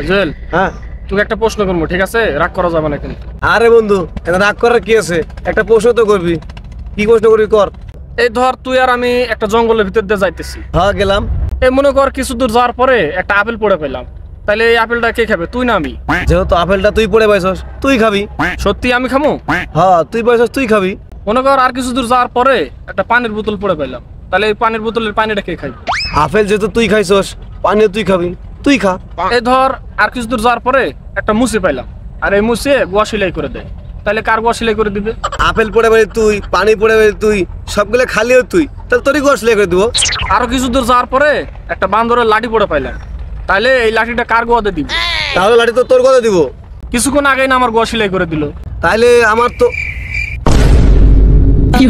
জুয়েল, হ্যাঁ তোকে একটা প্রশ্ন করবো, ঠিক আছে? রাগ করা যাবে না কিন্তু। আরে বন্ধু, এটা রাগ করার কি আছে? একটা প্রশ্ন তো করবি। কি প্রশ্ন করবি কর। এই ধর তুই আর আমি একটা জঙ্গলের ভিতর দিয়ে যাইতেছি। হ্যাঁ গেলাম। এই মনে কর কিছু দূর যাওয়ার পরে একটা আপেল পড়ে পেলাম, তাহলে এই আপেলটা কে খাবে, তুই না আমি? যেহেতু আপেলটা তুই পড়ে পাইছস, তুই খাবি। সত্যি আমি খামো? হ্যাঁ তুই পাইছস, তুই খাবি। মনে কর আর কিছু দূর যাওয়ার পরে একটা পানির বোতল পড়ে পেলাম, তাহলে এই পানির বোতলের পানিটা কে খাবে? আপেল যেহেতু তুই খাইছস, পানিও তুই খাবি, তুই খা। এই ধর আর কিছু দূর যাওয়ার পরে একটা মুসি পাইলাম, আর এই মুসে গোয়া সেলাই করে দেয়, তাহলে কার গোয়া সেলাই করে দিবে? আপেল পড়ে পারি তুই, পানি পড়ে পারি তুই, সবগুলো খালিও তুই, তাহলে তোরই গোয়া সেলাই করে দিব। আরো কিছু দূর যাওয়ার পরে একটা বান্দরের লাঠি পড়ে পাইলাম, তাহলে এই লাঠিটা কার গোয়াতে দিব? তাহলে লাঠি তো তোর কথা দিব। কিছুক্ষণ আগেই না আমার গোয়া সেলাই করে দিল। তাহলে আমার তো কি